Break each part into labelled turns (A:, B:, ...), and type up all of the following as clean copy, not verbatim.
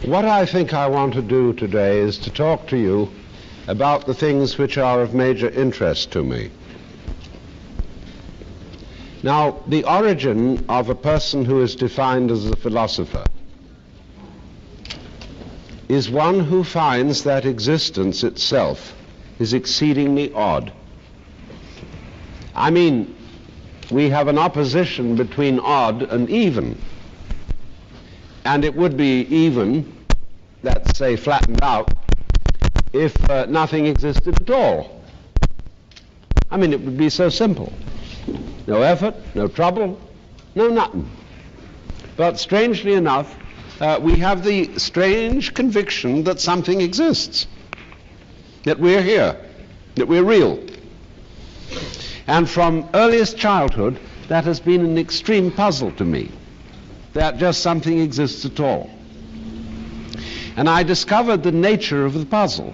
A: What I think I want to do today is to talk to you about the things which are of major interest to me. Now, the origin of a person who is defined as a philosopher is one who finds that existence itself is exceedingly odd. I mean, we have an opposition between odd and even. And it would be even, let's say flattened out, if nothing existed at all. I mean, it would be so simple. No effort, no trouble, no nothing. But strangely enough, we have the strange conviction that something exists, that we're here, that we're real. And from earliest childhood, that has been an extreme puzzle to me, that just something exists at all. And I discovered the nature of the puzzle.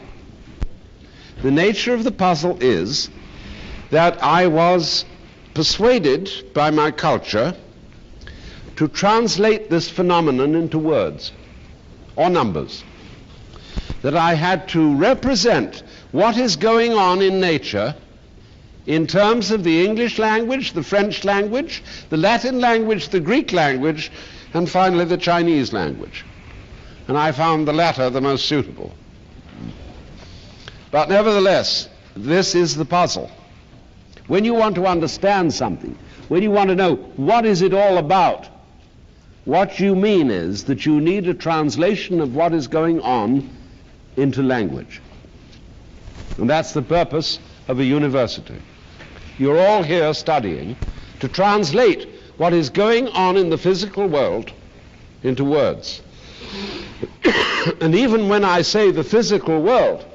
A: The nature of the puzzle is that I was persuaded by my culture to translate this phenomenon into words or numbers. That I had to represent what is going on in nature in terms of the English language, the French language, the Latin language, the Greek language, and finally the Chinese language. And I found the latter the most suitable. But nevertheless, this is the puzzle. When you want to understand something, when you want to know what is it all about, what you mean is that you need a translation of what is going on into language. And that's the purpose of a university. You're all here studying to translate what is going on in the physical world into words. And even when I say the physical world,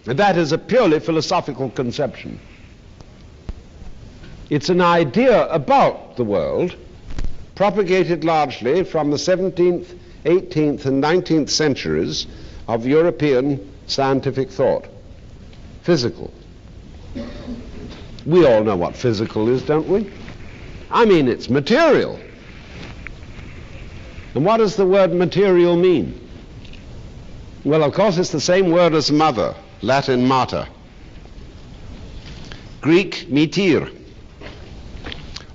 A: that is a purely philosophical conception. It's an idea about the world propagated largely from the 17th, 18th, and 19th centuries of European scientific thought. Physical. We all know what physical is, don't we? I mean, it's material. And what does the word material mean? Well, of course, it's the same word as mother, Latin mater. Greek, metir.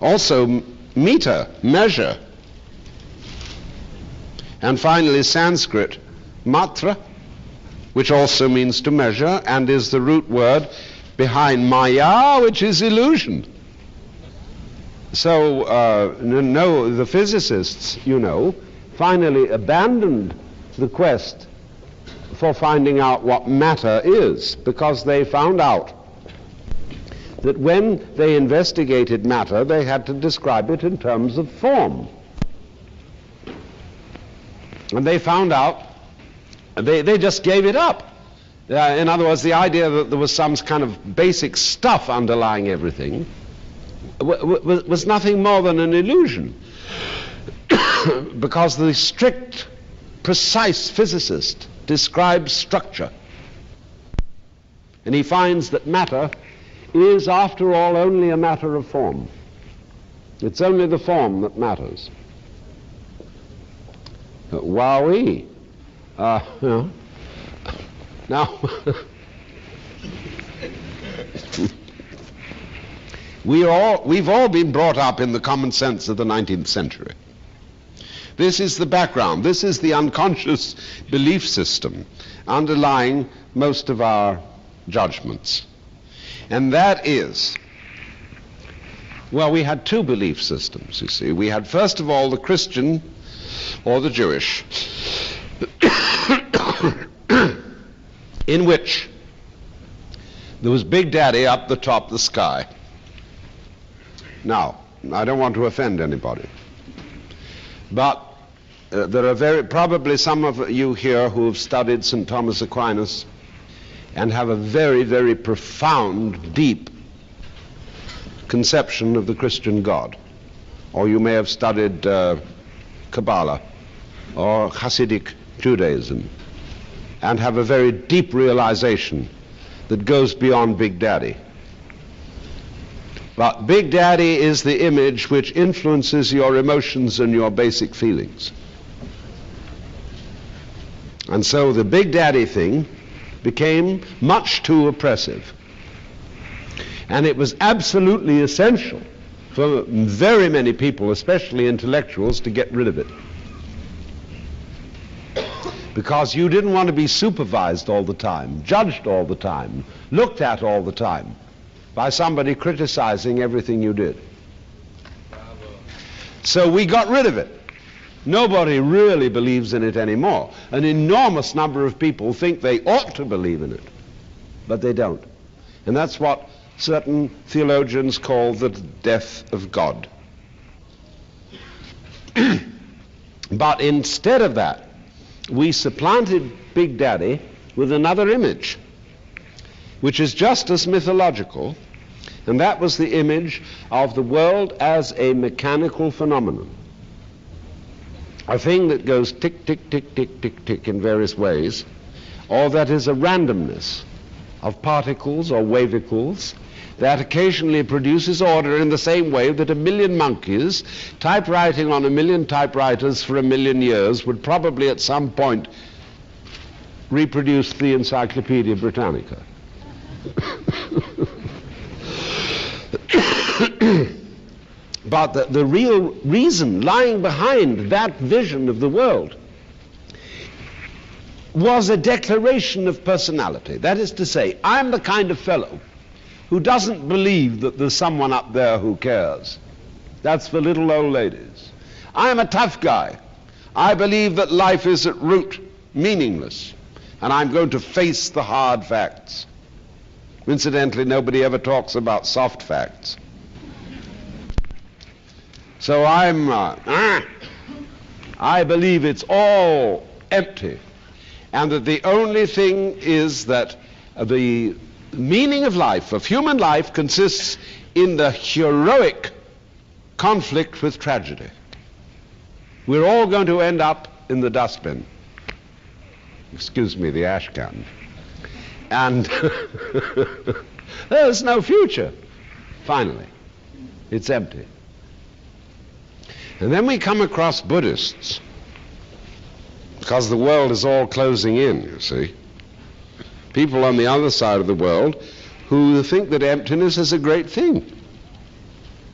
A: Also, meter, measure. And finally, Sanskrit, matra, which also means to measure, and is the root word behind maya, which is illusion. So, the physicists, finally abandoned the quest for finding out what matter is, because they found out that when they investigated matter, they had to describe it in terms of form. And they found out, they just gave it up. In other words, the idea that there was some kind of basic stuff underlying everything was nothing more than an illusion. Because the strict, precise physicist describes structure. And he finds that matter is, after all, only a matter of form. It's only the form that matters. Wowee. Now, we've all been brought up in the common sense of the 19th century. This is the background. This is the unconscious belief system underlying most of our judgments. And that is, well, we had two belief systems, you see. We had, first of all, the Christian or the Jewish, in which there was Big Daddy up the top of the sky. Now, I don't want to offend anybody, but there are probably some of you here who have studied St. Thomas Aquinas and have a very, very profound, deep conception of the Christian God. Or you may have studied Kabbalah or Hasidic Judaism and have a very deep realization that goes beyond Big Daddy. But Big Daddy is the image which influences your emotions and your basic feelings. And so the Big Daddy thing became much too oppressive. And it was absolutely essential for very many people, especially intellectuals, to get rid of it. Because you didn't want to be supervised all the time, judged all the time, looked at all the time by somebody criticizing everything you did. So we got rid of it. Nobody really believes in it anymore. An enormous number of people think they ought to believe in it, but they don't. And that's what certain theologians call the death of God. But instead of that, we supplanted Big Daddy with another image, which is just as mythological, and that was the image of the world as a mechanical phenomenon. A thing that goes tick, tick, tick, tick, tick, tick in various ways, or that is a randomness of particles or wavicles that occasionally produces order in the same way that a million monkeys typewriting on a million typewriters for a million years would probably at some point reproduce the Encyclopedia Britannica. But the real reason lying behind that vision of the world was a declaration of personality. That is to say, I'm the kind of fellow who doesn't believe that there's someone up there who cares. That's for little old ladies. I'm a tough guy. I believe that life is at root meaningless, and I'm going to face the hard facts. Incidentally, nobody ever talks about soft facts. So I believe it's all empty, and that the only thing is that the meaning of life, of human life, consists in the heroic conflict with tragedy. We're all going to end up in the dustbin. Excuse me, the ash can. And there's no future. Finally, it's empty. And then we come across Buddhists, because the world is all closing in, you see. People on the other side of the world who think that emptiness is a great thing.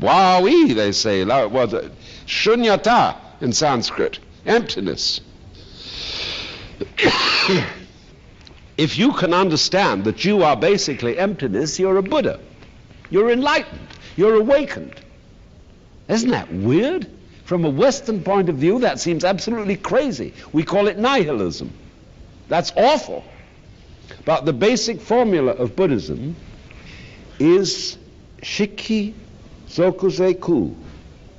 A: Wawi, they say, shunyata in Sanskrit, emptiness. If you can understand that you are basically emptiness, you're a Buddha. You're enlightened. You're awakened. Isn't that weird? From a Western point of view, that seems absolutely crazy. We call it nihilism. That's awful. But the basic formula of Buddhism is shiki sokuze ku.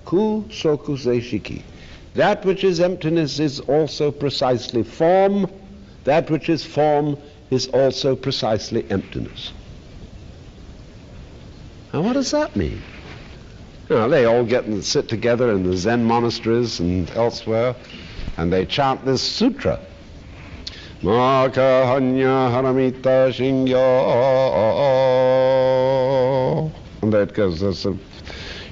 A: Ku sokuze shiki. That which is emptiness is also precisely form. That which is form is also precisely emptiness. Now what does that mean? You know, they all get and sit together in the Zen monasteries and elsewhere, and they chant this sutra. Maka hanya haramita shingyo. And that goes, there's a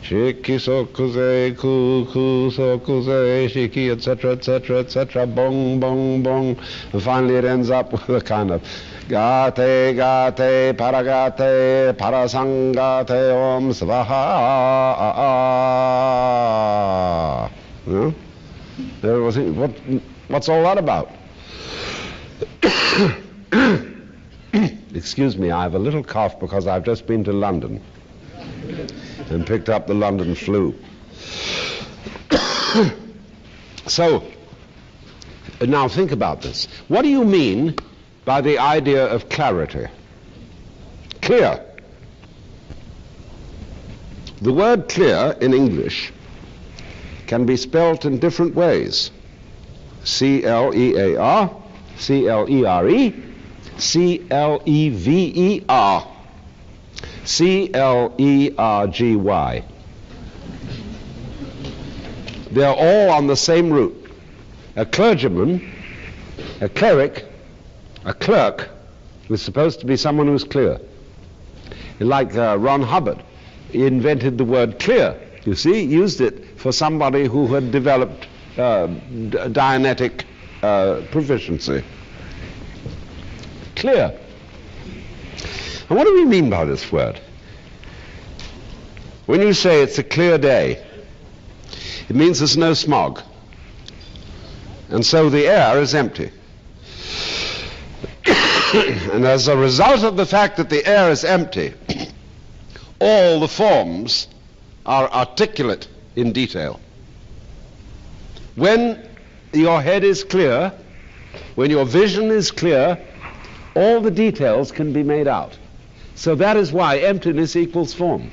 A: shiki sokuze, ku sokuze, shiki, etc., etc., etc., bong, bong, bong. And finally it ends up with a kind of gate, gate, paragate, parasangate, om svaha. You know? What's all that about? Excuse me, I have a little cough because I've just been to London and picked up the London flu. So, now think about this. What do you mean by the idea of clarity? Clear. The word clear in English can be spelt in different ways. C-L-E-A-R, C-L-E-R-E, C-L-E-V-E-R, C-L-E-R-G-Y. They're all on the same root. A clergyman, a cleric, a clerk was supposed to be someone who's clear. Like Ron Hubbard, he invented the word clear, you see, used it for somebody who had developed Dianetic proficiency. Clear. And what do we mean by this word? When you say it's a clear day, it means there's no smog. And so the air is empty. And as a result of the fact that the air is empty, all the forms are articulate in detail. When your head is clear, when your vision is clear, all the details can be made out. So that is why emptiness equals form.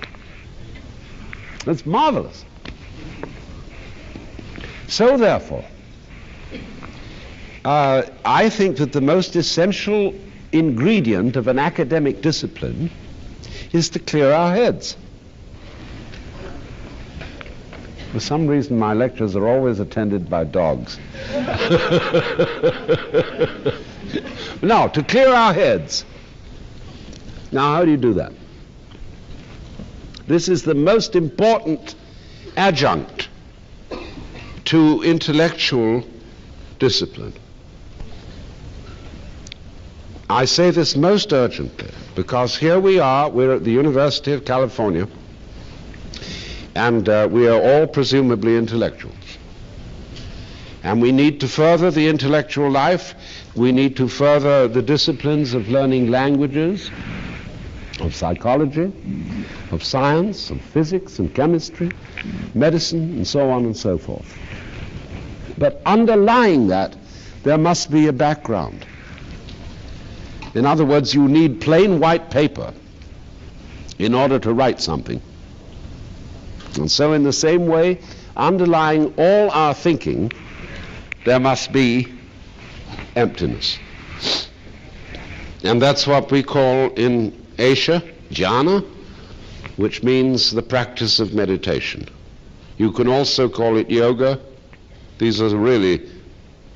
A: That's marvelous. So therefore, I think that the most essential ingredient of an academic discipline is to clear our heads. For some reason, my lectures are always attended by dogs. Now, to clear our heads. Now, how do you do that? This is the most important adjunct to intellectual discipline. I say this most urgently because here we are, we're at the University of California, and we are all presumably intellectuals. And we need to further the intellectual life. We need to further the disciplines of learning languages, of psychology, of science, of physics and chemistry, medicine, and so on and so forth. But underlying that, there must be a background. In other words, you need plain white paper in order to write something. And so in the same way, underlying all our thinking, there must be emptiness. And that's what we call in Asia, jhana, which means the practice of meditation. You can also call it yoga. These are really,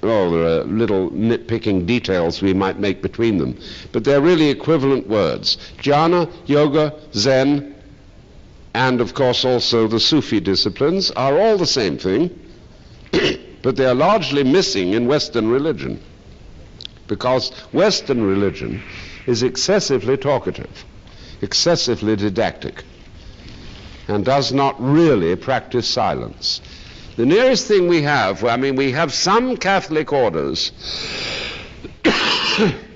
A: there are little nitpicking details we might make between them, but they're really equivalent words. Jhana, yoga, Zen, and of course also the Sufi disciplines are all the same thing, but they are largely missing in Western religion, because Western religion is excessively talkative, excessively didactic, and does not really practice silence. The nearest thing we have, we have some Catholic orders,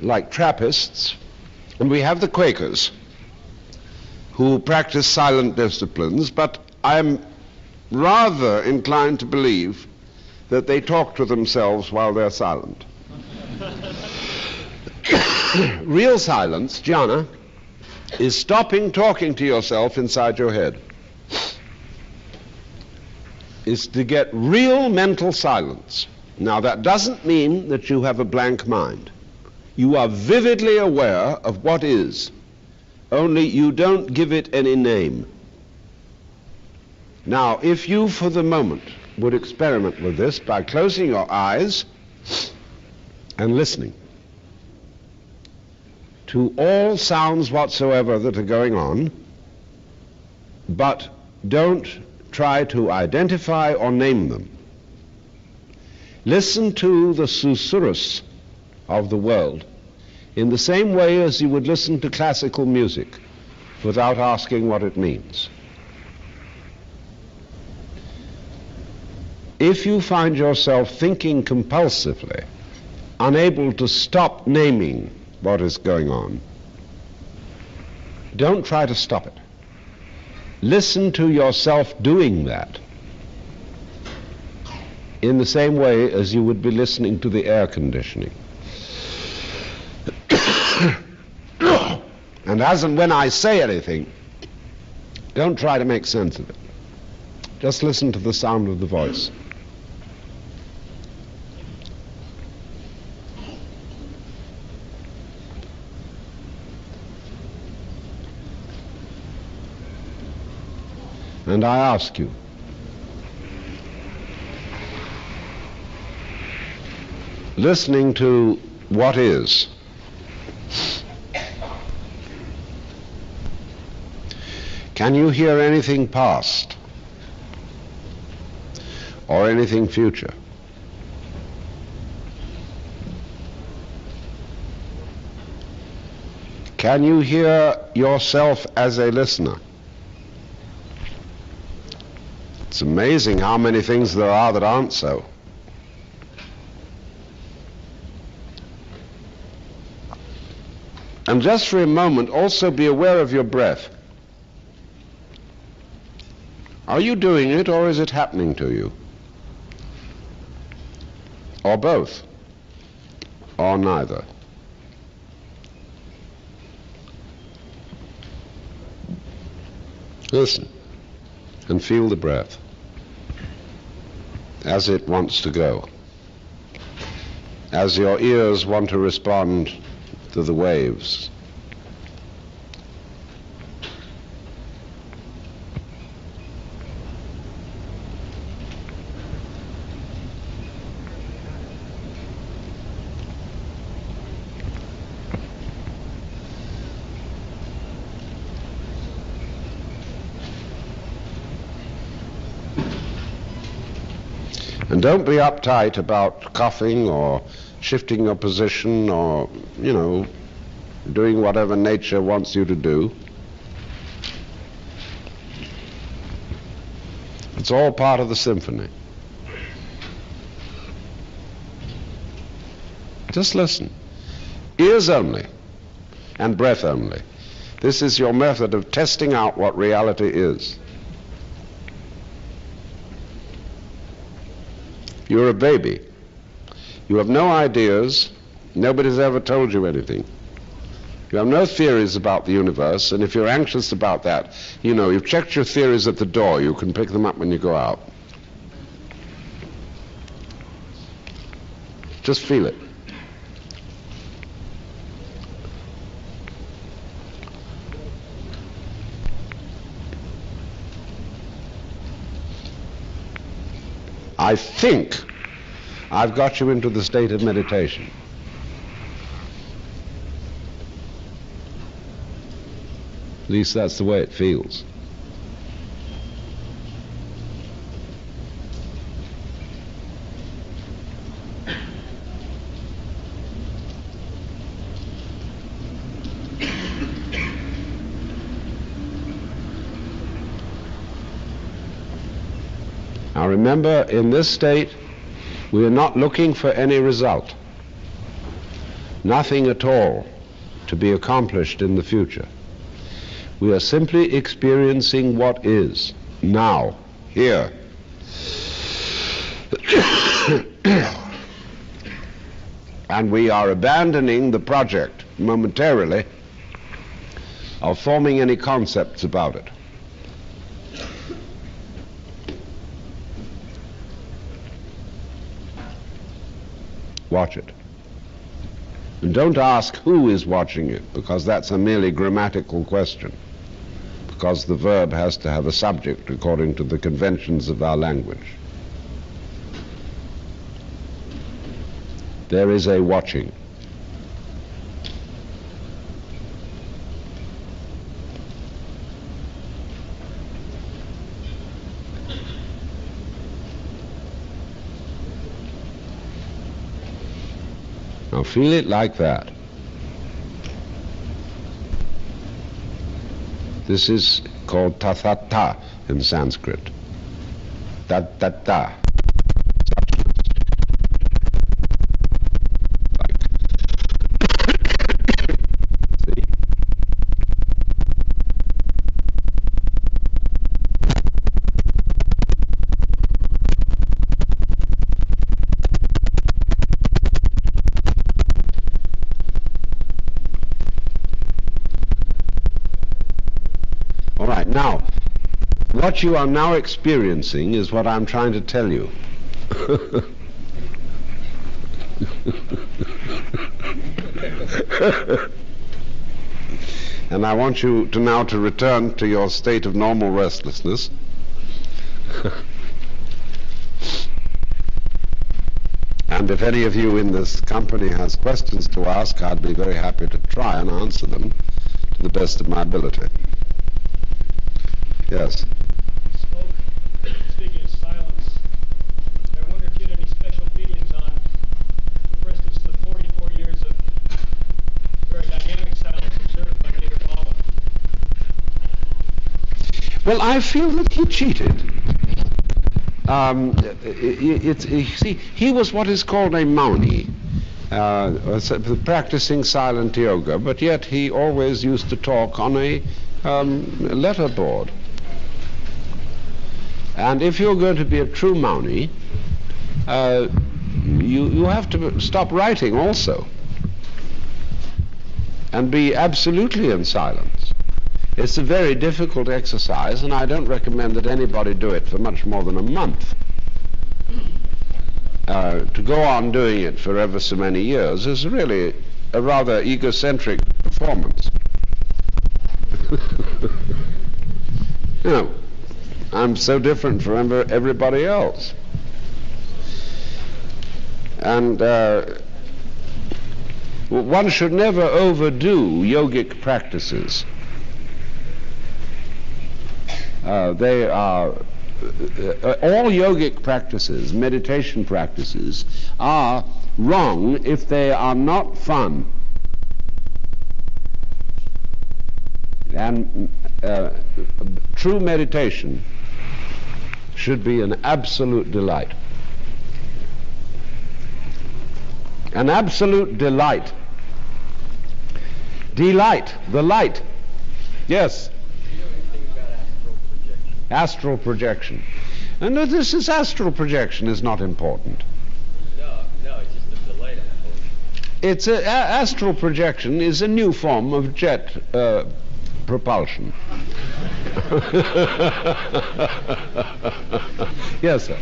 A: like Trappists, and we have the Quakers, who practice silent disciplines, but I'm rather inclined to believe that they talk to themselves while they're silent. Real silence, jhana, is stopping talking to yourself inside your head. Is to get real mental silence. Now, that doesn't mean that you have a blank mind. You are vividly aware of what is, only you don't give it any name. Now, if you, for the moment, would experiment with this by closing your eyes and listening to all sounds whatsoever that are going on, but don't try to identify or name them. Listen to the susurrus of the world in the same way as you would listen to classical music without asking what it means. If you find yourself thinking compulsively, unable to stop naming what is going on, don't try to stop it. Listen to yourself doing that in the same way as you would be listening to the air conditioning. And as and when I say anything, don't try to make sense of it. Just listen to the sound of the voice. And I ask you, listening to what is, can you hear anything past or anything future? Can you hear yourself as a listener? It's amazing how many things there are that aren't so. And just for a moment, also be aware of your breath. Are you doing it, or is it happening to you? Or both? Or neither? Listen and feel the breath as it wants to go, as your ears want to respond to the waves. And don't be uptight about coughing or shifting your position or, doing whatever nature wants you to do. It's all part of the symphony. Just listen. Ears only and breath only. This is your method of testing out what reality is. You're a baby. You have no ideas. Nobody's ever told you anything. You have no theories about the universe, and if you're anxious about that, you've checked your theories at the door. You can pick them up when you go out. Just feel it. I think I've got you into the state of meditation. At least that's the way it feels. Now remember, in this state, we are not looking for any result. Nothing at all to be accomplished in the future. We are simply experiencing what is, now, here. And we are abandoning the project, momentarily, of forming any concepts about it. Watch it. And don't ask who is watching it, because that's a merely grammatical question, because the verb has to have a subject according to the conventions of our language. There is a watching. Now feel it like that. This is called tathata in Sanskrit. Ta-ta-ta. See? All right, now, what you are now experiencing is what I'm trying to tell you. And I want you to now to return to your state of normal restlessness. And if any of you in this company has questions to ask, I'd be very happy to try and answer them to the best of my ability. Yes.
B: Speaking of silence, I wonder if you had any special feelings on, for instance, the 44 years of very dynamic silence observed.
A: Well, I feel that he cheated. You see, he was what is called a Mauni, practicing silent yoga, but yet he always used to talk on a letterboard. And if you're going to be a true Mauni, you have to stop writing also and be absolutely in silence. It's a very difficult exercise, and I don't recommend that anybody do it for much more than a month. To go on doing it for ever so many years is really a rather egocentric performance. You know, I'm so different from everybody else. And one should never overdo yogic practices. They are all yogic practices, meditation practices, are wrong if they are not fun. And true meditation should be an absolute delight. An absolute delight. Delight, the light. Yes. Astral projection. And this is astral projection is not important.
C: No, it's just the delight of it.
A: It's astral projection is a new form of jet propulsion. Yes, sir.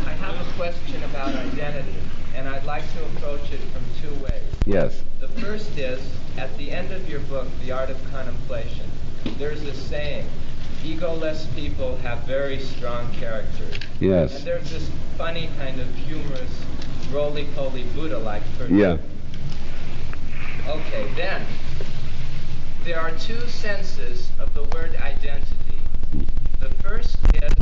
D: I have a question about identity, and I'd like to approach it from two ways.
A: Yes.
D: The first is, at the end of your book, The Art of Contemplation, there's a saying, egoless people have very strong characters.
A: Yes.
D: And there's this funny kind of humorous, roly-poly Buddha-like person.
A: Yeah.
D: Okay, then, there are two senses of the word identity. The first is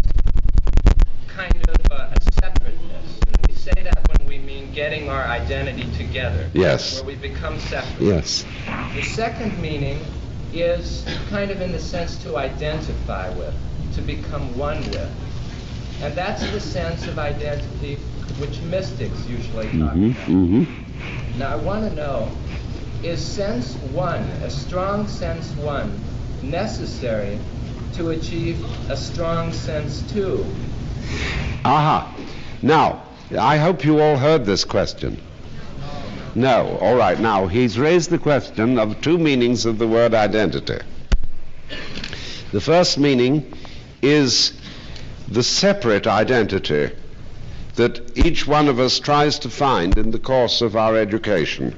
D: kind of a separateness. And we say that when we mean getting our identity together.
A: Yes.
D: Where we become separate.
A: Yes.
D: The second meaning is kind of in the sense to identify with, to become one with. And that's the sense of identity which mystics usually talk about. Now I want to know, is sense one, a strong sense one, necessary to achieve a strong sense two?
A: Aha. Now, I hope you all heard this question. No. All right. Now, he's raised the question of two meanings of the word identity. The first meaning is the separate identity that each one of us tries to find in the course of our education,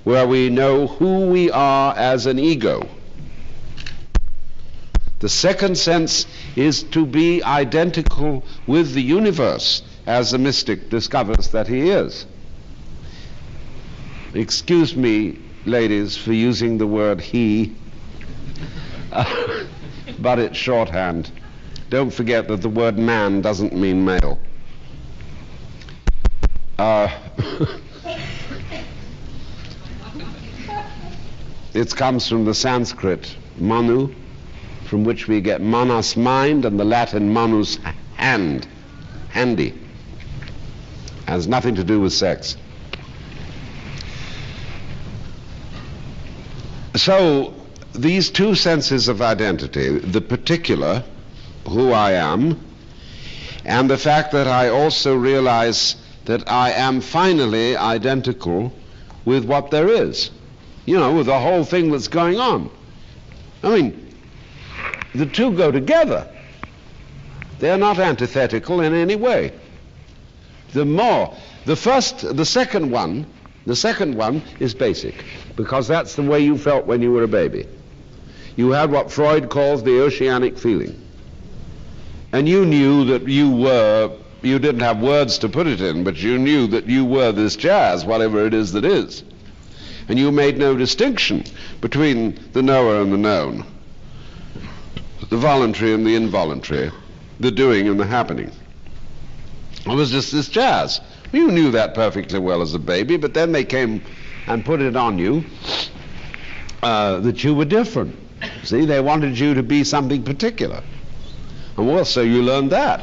A: where we know who we are as an ego. The second sense is to be identical with the universe as the mystic discovers that he is. Excuse me, ladies, for using the word he, but it's shorthand. Don't forget that the word man doesn't mean male. It comes from the Sanskrit manu, from which we get manas, mind, and the Latin manus, hand, handy. Has nothing to do with sex. So these two senses of identity, the particular, who I am, and the fact that I also realize that I am finally identical with what there is, you know, with the whole thing that's going on. I mean, the two go together. They're not antithetical in any way. The second one is basic, because that's the way you felt when you were a baby. You had what Freud calls the oceanic feeling. And you knew that you didn't have words to put it in, but you knew that you were this jazz, whatever it is that is. And you made no distinction between the knower and the known, the voluntary and the involuntary, the doing and the happening. It was just this jazz. You knew that perfectly well as a baby, but then they came and put it on you that you were different. See, they wanted you to be something particular. And well, so you learned that.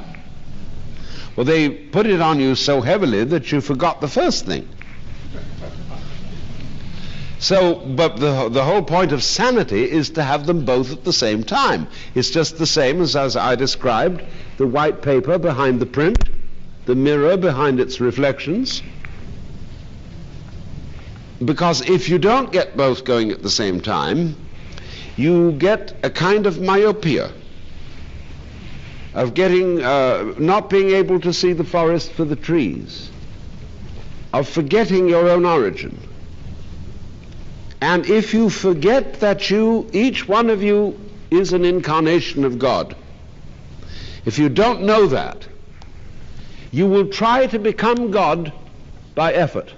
A: Well, they put it on you so heavily that you forgot the first thing. So, but the whole point of sanity is to have them both at the same time. It's just the same as I described, the white paper behind the print, the mirror behind its reflections. Because if you don't get both going at the same time, you get a kind of myopia, of getting, not being able to see the forest for the trees, of forgetting your own origin. And if you forget that each one of you is an incarnation of God, if you don't know that, you will try to become God by effort,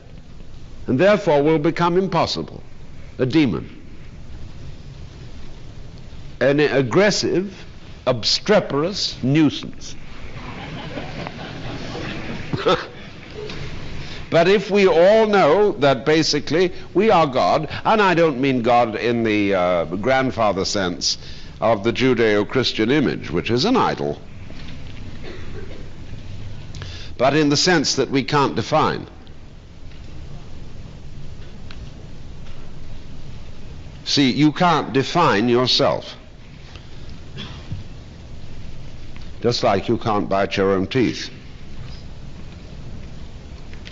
A: and therefore will become impossible, a demon, an aggressive, obstreperous nuisance. But if we all know that basically we are God, and I don't mean God in the grandfather sense of the Judeo-Christian image, which is an idol, but in the sense that we can't define. See, you can't define yourself. Just like you can't bite your own teeth.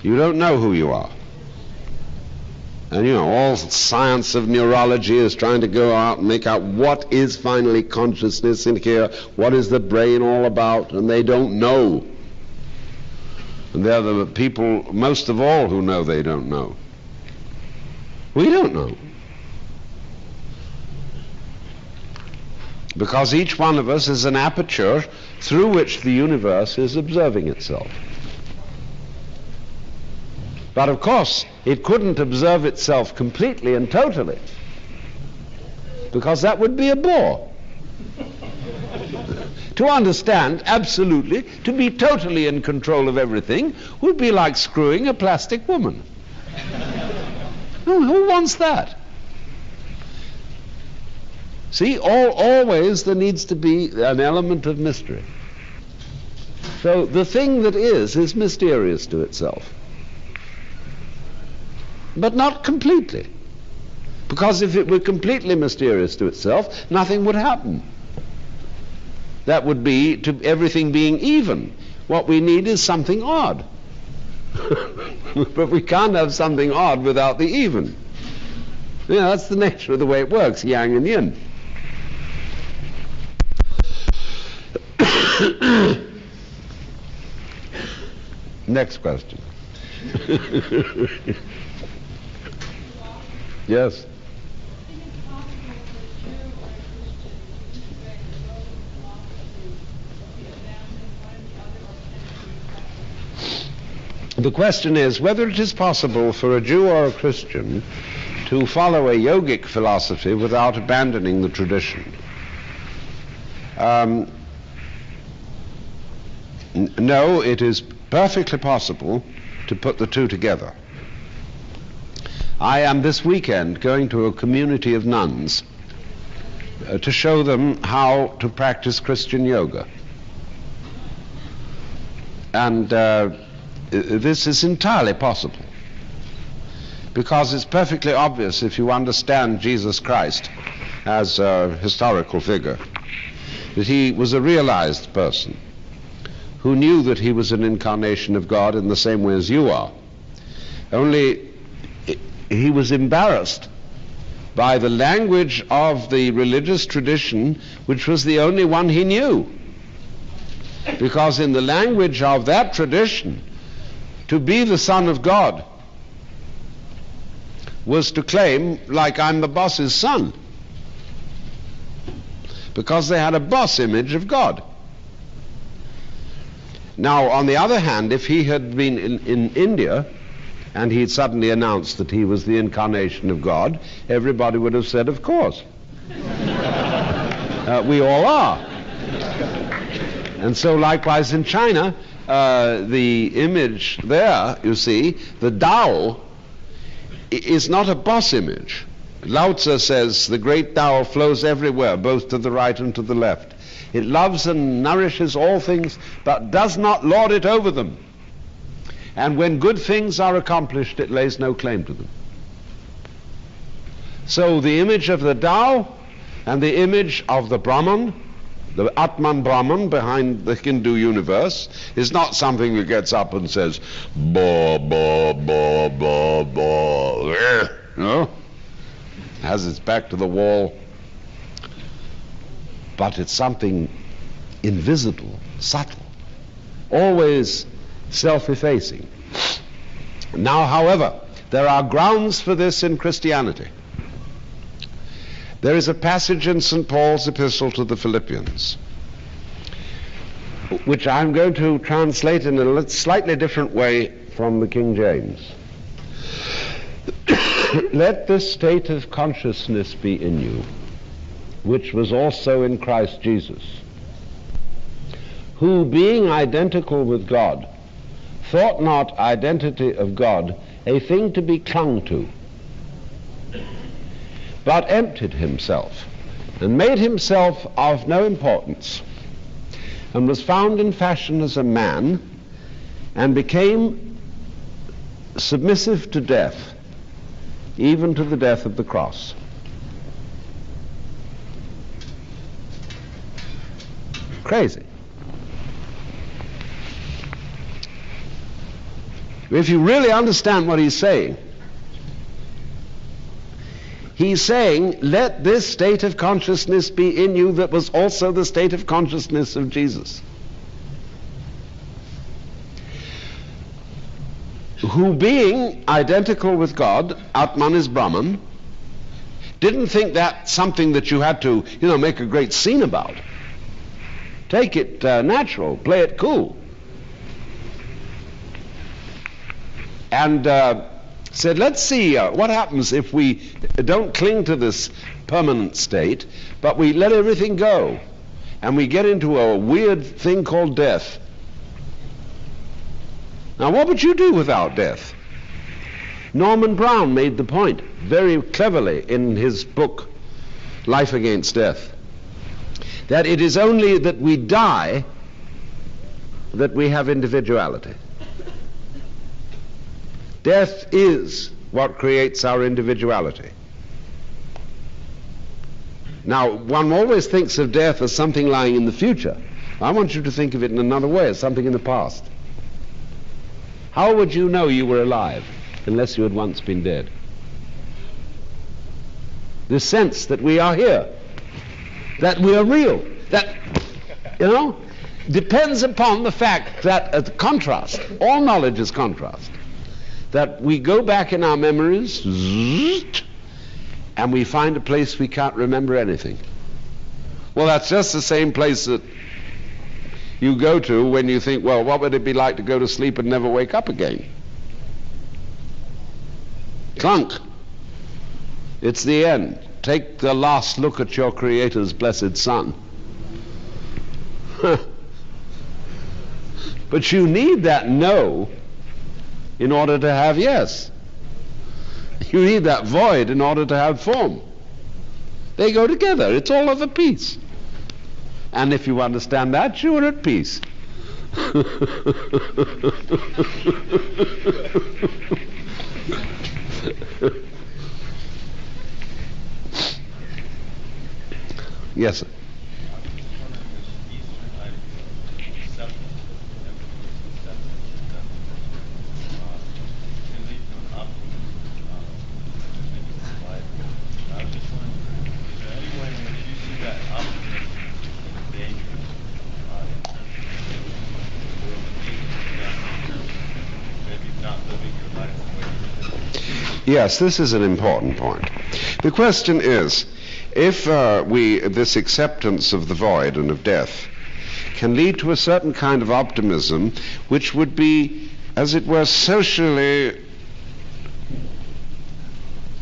A: You don't know who you are. And all science of neurology is trying to go out and make out what is finally consciousness in here, what is the brain all about, and they don't know. And they're the people, most of all, who know they don't know. We don't know. Because each one of us is an aperture through which the universe is observing itself. But of course, it couldn't observe itself completely and totally, because that would be a bore. To understand absolutely, to be totally in control of everything, would be like screwing a plastic woman. Who wants that? See, always there needs to be an element of mystery. So the thing that is mysterious to itself. But not completely. Because if it were completely mysterious to itself, nothing would happen. That would be to everything being even. What we need is something odd. But we can't have something odd without the even. That's the nature of the way it works, yang and yin. Next question. Yes. The question is whether it is possible for a Jew or a Christian to follow a yogic philosophy without abandoning the tradition. No, it is perfectly possible to put the two together. I am this weekend going to a community of nuns to show them how to practice Christian yoga. And this is entirely possible, because it's perfectly obvious if you understand Jesus Christ as a historical figure, that he was a realized person who knew that he was an incarnation of God in the same way as you are. Only he was embarrassed by the language of the religious tradition, which was the only one he knew. Because in the language of that tradition, to be the Son of God was to claim, like, I'm the boss's son. Because they had a boss image of God. Now, on the other hand, if he had been in India and he'd suddenly announced that he was the incarnation of God, everybody would have said, of course. We all are. And so likewise in China, the image there, you see, the Tao, is not a boss image. Lao Tzu says the great Tao flows everywhere, both to the right and to the left. It loves and nourishes all things, but does not lord it over them. And when good things are accomplished, it lays no claim to them. So the image of the Tao and the image of the Brahman, the Atman Brahman behind the Hindu universe, is not something that gets up and says, "Ba, ba, ba, ba, ba," no? Has its back to the wall, but it's something invisible, subtle, always self-effacing. Now, however, there are grounds for this in Christianity. There is a passage in St. Paul's epistle to the Philippians, which I'm going to translate in a slightly different way from the King James. Let this state of consciousness be in you, which was also in Christ Jesus, who, being identical with God, thought not identity of God a thing to be clung to, but emptied himself and made himself of no importance, and was found in fashion as a man, and became submissive to death, even to the death of the cross. Crazy. If you really understand what he's saying, he's saying, let this state of consciousness be in you that was also the state of consciousness of Jesus, who, being identical with God, Atman is Brahman, didn't think that something that you had to, make a great scene about. Take it natural, play it cool. And said, let's see what happens if we don't cling to this permanent state, but we let everything go, and we get into a weird thing called death. Now, what would you do without death? Norman Brown made the point very cleverly in his book, Life Against Death, that it is only that we die that we have individuality. Death is what creates our individuality. Now, one always thinks of death as something lying in the future. I want you to think of it in another way, as something in the past. How would you know you were alive unless you had once been dead? The sense that we are here, that we are real, that, depends upon the fact that contrast, all knowledge is contrast, that we go back in our memories and we find a place we can't remember anything. Well, that's just the same place that you go to when you think, well, what would it be like to go to sleep and never wake up again? Clunk. It's the end. Take the last look at your Creator's blessed Son. But you need that no in order to have yes. You need that void in order to have form. They go together. It's all of a piece. And if you understand that, you are at peace. Yes, sir. Yes, this is an important point. The question is, if this acceptance of the void and of death can lead to a certain kind of optimism which would be, as it were, socially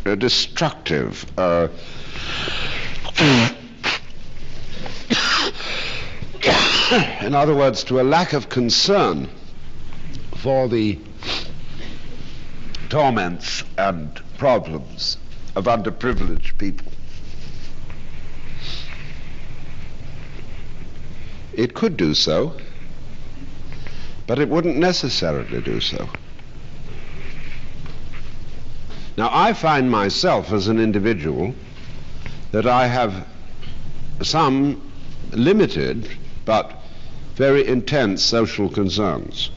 A: destructive, in other words, to a lack of concern for the torments and problems of underprivileged people. It could do so, but it wouldn't necessarily do so. Now, I find myself as an individual that I have some limited but very intense social concerns.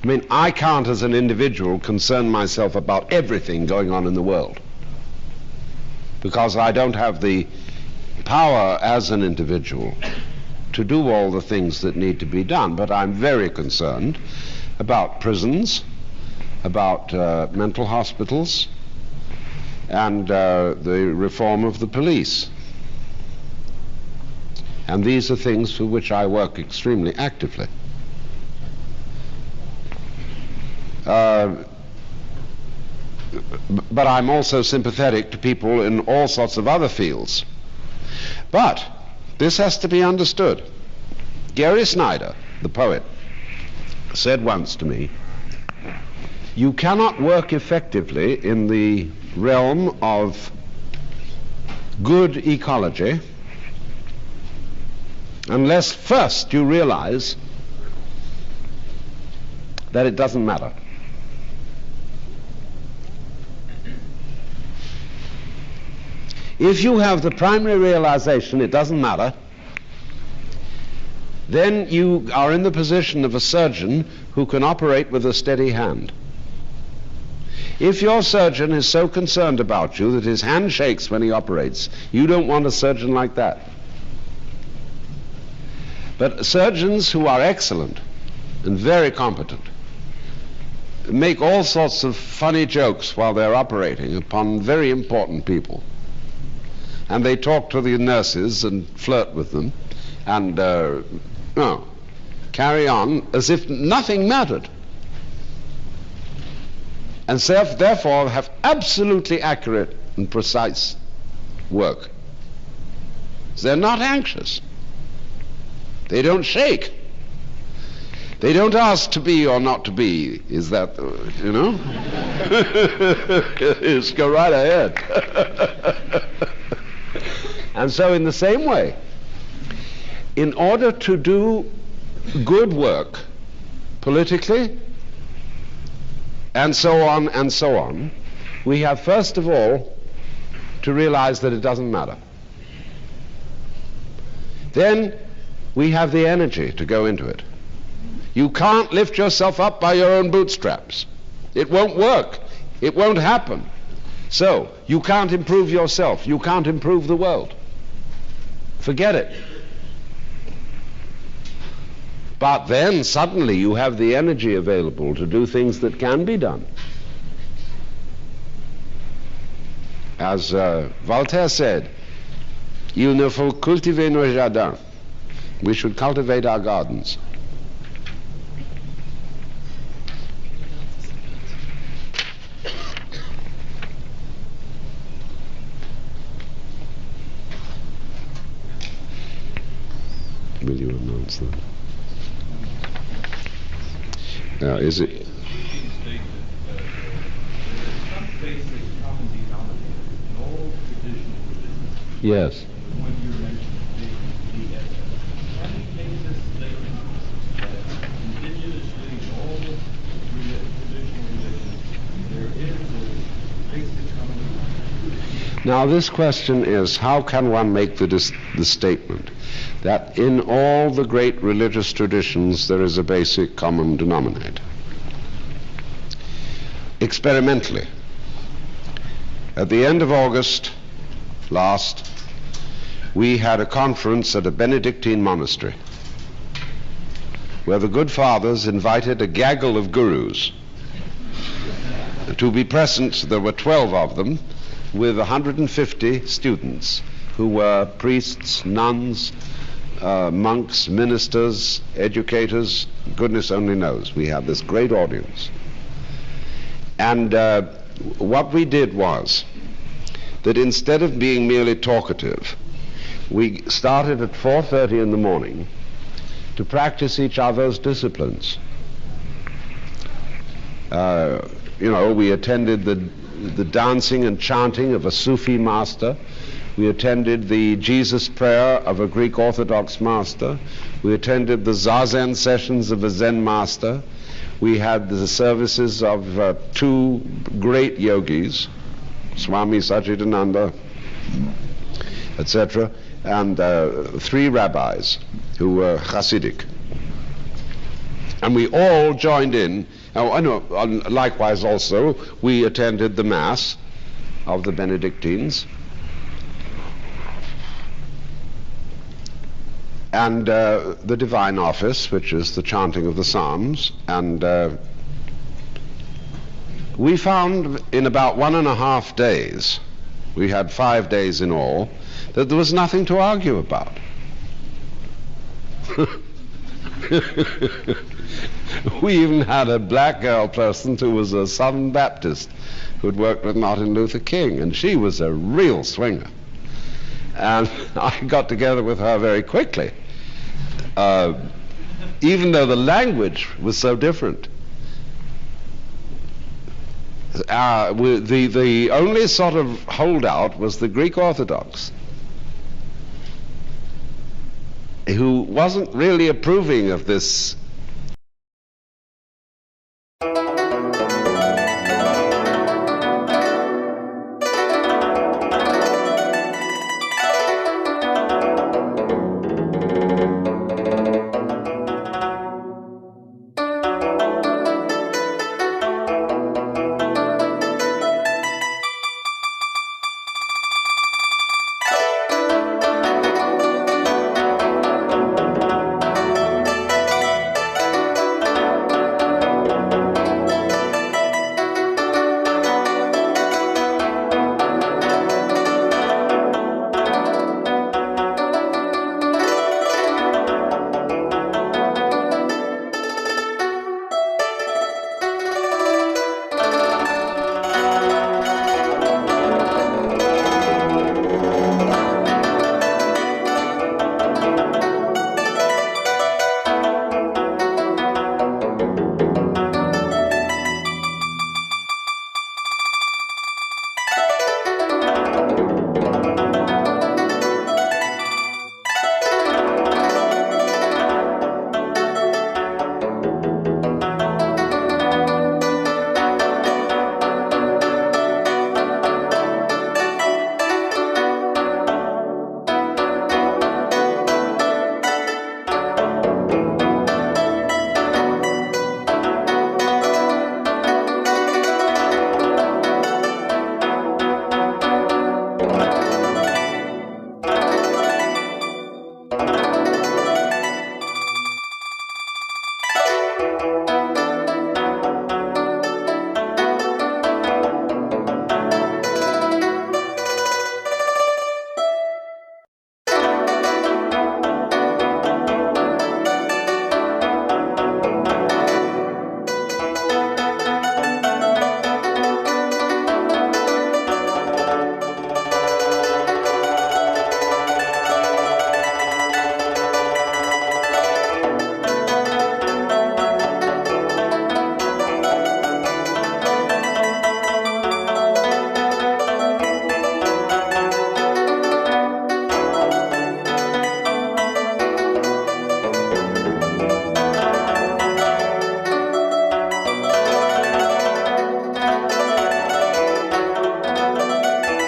A: I mean, I can't as an individual concern myself about everything going on in the world, because I don't have the power as an individual to do all the things that need to be done. But I'm very concerned about prisons, about mental hospitals, and the reform of the police. And these are things for which I work extremely actively. But I'm also sympathetic to people in all sorts of other fields. But this has to be understood. Gary Snyder, the poet, said once to me, "You cannot work effectively in the realm of good ecology unless first you realize that it doesn't matter." If you have the primary realization it doesn't matter, then you are in the position of a surgeon who can operate with a steady hand. If your surgeon is so concerned about you that his hand shakes when he operates, you don't want a surgeon like that. But surgeons who are excellent and very competent make all sorts of funny jokes while they're operating upon very important people. And they talk to the nurses and flirt with them and carry on as if nothing mattered. And therefore have absolutely accurate and precise work. They're not anxious. They don't shake. They don't ask to be or not to be. Is that, you know? Just go right ahead. And so in the same way, in order to do good work politically, and so on, we have first of all to realize that it doesn't matter. Then we have the energy to go into it. You can't lift yourself up by your own bootstraps. It won't work. It won't happen. So you can't improve yourself. You can't improve the world. Forget it. But then suddenly you have the energy available to do things that can be done. As Voltaire said, "Il ne faut cultiver nos jardins." We should cultivate our gardens. Will you announce that? Now, is it?
E: Some basic common denominator in all traditional religions.
A: Yes.
E: The one you mentioned, the any cases statement that indigenously in all traditional religions there is a basic common denominator.
A: Now, this question is, how can one make the statement that in all the great religious traditions there is a basic common denominator? Experimentally, at the end of August last, we had a conference at a Benedictine monastery where the good fathers invited a gaggle of gurus to be present. There were 12 of them with 150 students who were priests, nuns, monks, ministers, educators, goodness only knows. We had this great audience. And what we did was that instead of being merely talkative, we started at 4:30 in the morning to practice each other's disciplines. We attended the the dancing and chanting of a Sufi master. We attended the Jesus prayer of a Greek Orthodox master. We attended the Zazen sessions of a Zen master. We had the services of two great yogis, Swami Satchidananda, etc., and three rabbis who were Hasidic. And we all joined in. Likewise also, we attended the Mass of the Benedictines. And the Divine Office, which is the chanting of the Psalms. And we found in about 1.5 days, we had 5 days in all, that there was nothing to argue about. We even had a black girl person who was a Southern Baptist who'd worked with Martin Luther King, and she was a real swinger. And I got together with her very quickly, even though the language was so different. The only sort of holdout was the Greek Orthodox, who wasn't really approving of this